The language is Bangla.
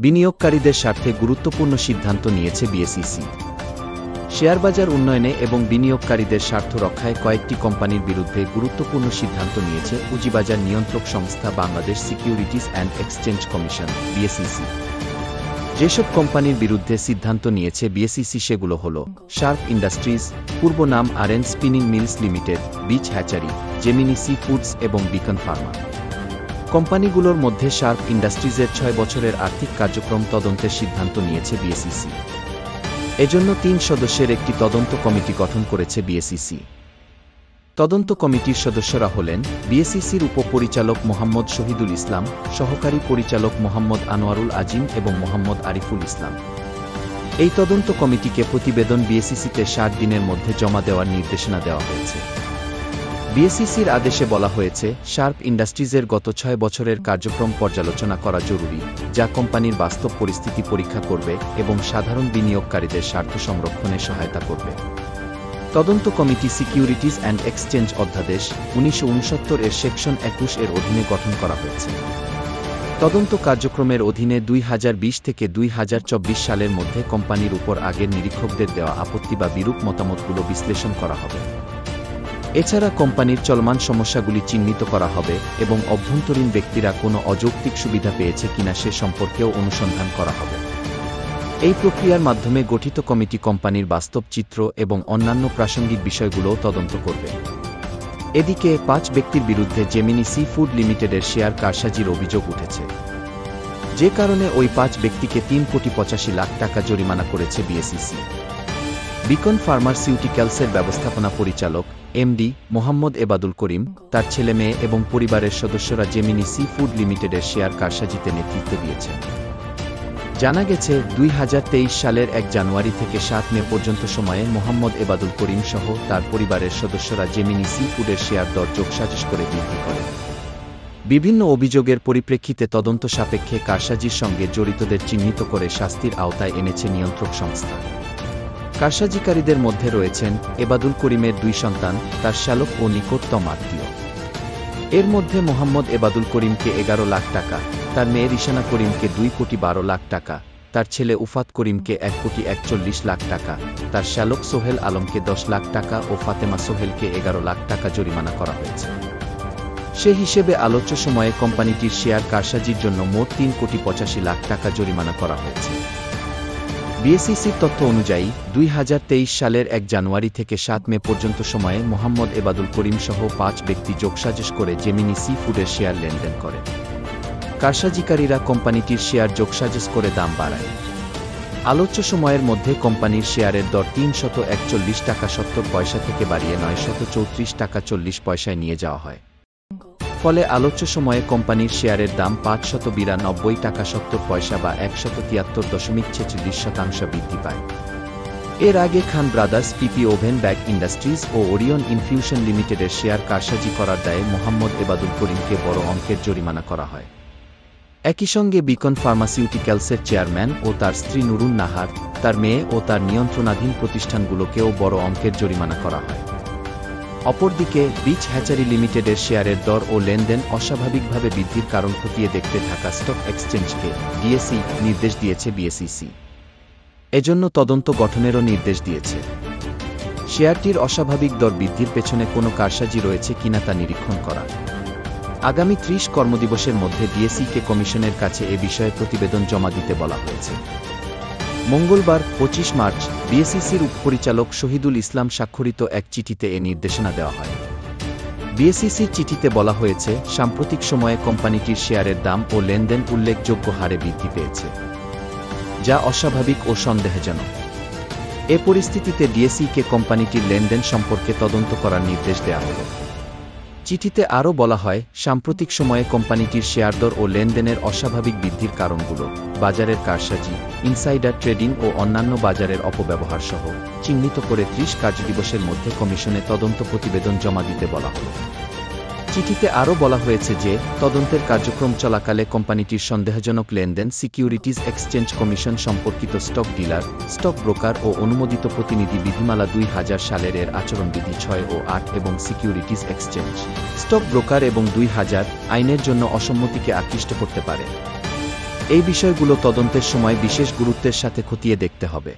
বিনিয়োগকারীদের স্বার্থে গুরুত্বপূর্ণ সিদ্ধান্ত নিয়েছে বিএসইসি। শেয়ারবাজার উন্নয়নে এবং বিনিয়োগকারীদের স্বার্থ রক্ষায় কয়েকটি কোম্পানির বিরুদ্ধে গুরুত্বপূর্ণ সিদ্ধান্ত নিয়েছে পুঁজিবাজার নিয়ন্ত্রক সংস্থা Bangladesh securities and exchange commission BSEC. যেসব কোম্পানির বিরুদ্ধে সিদ্ধান্ত নিয়েছে বিএসইসি সেগুলো হল শার্প ইন্ডাস্ট্রিজ, পূর্ব নাম RN Spinning Mills Limited, Beach Hatchery, Gemini Sea Foods এবং বিকন ফার্মা। কোম্পানিগুলোর মধ্যে শার্প ইন্ডাস্ট্রিজের 6 বছরের আর্থিক কার্যক্রম তদন্তের সিদ্ধান্ত নিয়েছে বিএসইসি। এজন্য 3 সদস্যের একটি তদন্ত কমিটি গঠন করেছে বিএসইসি। তদন্ত কমিটির সদস্যরা হলেন বিএসইসির উপপরিচালক মোহাম্মদ শহীদুল ইসলাম, সহকারী পরিচালক মোহাম্মদ আনোয়ারুল আজিম এবং মোহাম্মদ আরিফুল ইসলাম। এই তদন্ত কমিটিকে প্রতিবেদন বিএসইসিতে 60 দিনের মধ্যে জমা দেওয়ার নির্দেশনা দেওয়া হয়েছে। বিএসইসির আদেশে বলা হয়েছে, শার্প ইন্ডাস্ট্রিজের গত 6 বছরের কার্যক্রম পর্যালোচনা করা জরুরি, যা কোম্পানির বাস্তব পরিস্থিতি পরীক্ষা করবে এবং সাধারণ বিনিয়োগকারীদের স্বার্থ সংরক্ষণে সহায়তা করবে। তদন্ত কমিটি সিকিউরিটিজ অ্যান্ড এক্সচেঞ্জ অধ্যাদেশ 1969 এর সেকশন 21 এর অধীনে গঠন করা হয়েছে। তদন্ত কার্যক্রমের অধীনে 2020 থেকে 2024 সালের মধ্যে কোম্পানির উপর আগের নিরীক্ষকদের দেওয়া আপত্তি বা বিরূপ মতামতগুলো বিশ্লেষণ করা হবে। এছাড়া কোম্পানির চলমান সমস্যাগুলি চিহ্নিত করা হবে এবং অভ্যন্তরীণ ব্যক্তিরা কোনো অযৌক্তিক সুবিধা পেয়েছে কিনা সে সম্পর্কেও অনুসন্ধান করা হবে। এই প্রক্রিয়ার মাধ্যমে গঠিত কমিটি কোম্পানির বাস্তব চিত্র এবং অন্যান্য প্রাসঙ্গিক বিষয়গুলোও তদন্ত করবে। এদিকে 5 ব্যক্তির বিরুদ্ধে জেমিনি সি ফুড লিমিটেডের শেয়ার কারসাজির অভিযোগ উঠেছে, যে কারণে ওই 5 ব্যক্তিকে 3,85,00,000 টাকা জরিমানা করেছে বিএসইসি। বিকন ফার্মাসিউটিক্যালসের ব্যবস্থাপনা পরিচালক এমডি মোহাম্মদ এবাদুল করিম, তার ছেলে মেয়ে এবং পরিবারের সদস্যরা জেমিনি সি ফুড লিমিটেডের শেয়ার কারসাজিতে নেতৃত্ব দিয়েছেন। জানা গেছে, 2023 সালের 1 জানুয়ারি থেকে 7 মে পর্যন্ত সময়ে মোহাম্মদ এবাদুল করিম সহ তার পরিবারের সদস্যরা জেমিনি সি ফুডের শেয়ার দর যোগসাজশ করে বৃদ্ধি করে। বিভিন্ন অভিযোগের পরিপ্রেক্ষিতে তদন্ত সাপেক্ষে কারসাজির সঙ্গে জড়িতদের চিহ্নিত করে শাস্তির আওতায় এনেছে নিয়ন্ত্রক সংস্থা। কারসাজিকারীদের মধ্যে রয়েছেন এবাদুল করিমের 2 সন্তান, তার শ্যালক ও নিকটতম আত্মীয়। এর মধ্যে মোহাম্মদ এবাদুল করিমকে 11 লাখ টাকা, তার মেয়ে রিশানা করিমকে 2,12,00,000 টাকা, তার ছেলে উফাত করিমকে 1,41,00,000 টাকা, তার শ্যালক সোহেল আলমকে 10 লাখ টাকা ও ফাতেমা সোহেলকে 11 লাখ টাকা জরিমানা করা হয়েছে। সে হিসেবে আলোচ্য সময়ে কোম্পানিটির শেয়ার কারসাজির জন্য মোট 3,85,00,000 টাকা জরিমানা করা হয়েছে। বিএসইসির তথ্য অনুযায়ী 2023 সালের 1 জানুয়ারি থেকে 7 মে পর্যন্ত সময়ে মোহাম্মদ এবাদুল করিম সহ 5 ব্যক্তি যোগসাজশ করে জেমিনি সি ফুডের শেয়ার লেনদেন করে। কারসাজিকারীরা কোম্পানিটির শেয়ার যোগসাজশ করে দাম বাড়ায়। আলোচ্য সময়ের মধ্যে কোম্পানির শেয়ারের দর 341 টাকা 70 পয়সা থেকে বাড়িয়ে 934 টাকা 40 পয়সায় নিয়ে যাওয়া হয়। ফলে আলোচ্য সময়ে কোম্পানির শেয়ারের দাম 592 টাকা 70 পয়সা বা 173.46% বৃদ্ধি পায়। এর আগে খান ব্রাদার্স, পিপি ওভেন ব্যাগ ইন্ডাস্ট্রিজ ও ওরিয়ন ইনফিউশন লিমিটেডের শেয়ার কারসাজি করার দায়ে মোহাম্মদ এবাদুল করিমকে বড় অঙ্কের জরিমানা করা হয়। একই সঙ্গে বিকন ফার্মাসিউটিক্যালসের চেয়ারম্যান ও তার স্ত্রী নুরুন নাহার, তার মেয়ে ও তার নিয়ন্ত্রণাধীন প্রতিষ্ঠানগুলোকেও বড় অঙ্কের জরিমানা করা হয়। অপরদিকে বিচ হ্যাচারি লিমিটেডের শেয়ারের দর ও লেনদেন অস্বাভাবিকভাবে বৃদ্ধির কারণ খতিয়ে দেখতে ঢাকা স্টক এক্সচেঞ্জকে ডিএসই নির্দেশ দিয়েছে বিএসইসি। এজন্য তদন্ত গঠনেরও নির্দেশ দিয়েছে। শেয়ারটির অস্বাভাবিক দর বৃদ্ধির পেছনে কোনো কারসাজি রয়েছে কিনা তা নিরীক্ষণ করা। আগামী 30 কর্মদিবসের মধ্যে ডিএসইকে কমিশনের কাছে এ বিষয়ে প্রতিবেদন জমা দিতে বলা হয়েছে। মঙ্গলবার 25 মার্চ বিএসইসির উপপরিচালক শহীদুল ইসলাম স্বাক্ষরিত এক চিঠিতে এ নির্দেশনা দেওয়া হয়। বিএসইসির চিঠিতে বলা হয়েছে, সাম্প্রতিক সময়ে কোম্পানিটির শেয়ারের দাম ও লেনদেন উল্লেখযোগ্য হারে বৃদ্ধি পেয়েছে, যা অস্বাভাবিক ও সন্দেহজনক। এ পরিস্থিতিতে ডিএসইকে কোম্পানিটির লেনদেন সম্পর্কে তদন্ত করার নির্দেশ দেওয়া হল। চিঠিতে আরও বলা হয়, সাম্প্রতিক সময়ে কোম্পানিটির শেয়ার দর ও লেনদেনের অস্বাভাবিক বৃদ্ধির কারণগুলো বাজারের কারসাজি, ইনসাইডার ট্রেডিং ও অন্যান্য বাজারের অপব্যবহার সহ চিহ্নিত করে 30 কার্যদিবসের মধ্যে কমিশনে তদন্ত প্রতিবেদন জমা দিতে বলা হল। চিঠিতে আরও বলা হয়েছে যে, তদন্তের কার্যক্রম চলাকালে কোম্পানিটির সন্দেহজনক লেনদেন সিকিউরিটিজ এক্সচেঞ্জ কমিশন সম্পর্কিত স্টক ডিলার, স্টক ব্রোকার ও অনুমোদিত প্রতিনিধি বিধিমালা 2000 সালের এর আচরণবিধি 6 ও 8 এবং সিকিউরিটিজ এক্সচেঞ্জ, স্টক ব্রোকার এবং 2000 আইনের জন্য অসম্মতিকে আকৃষ্ট করতে পারে। এই বিষয়গুলো তদন্তের সময় বিশেষ গুরুত্বের সাথে খতিয়ে দেখতে হবে।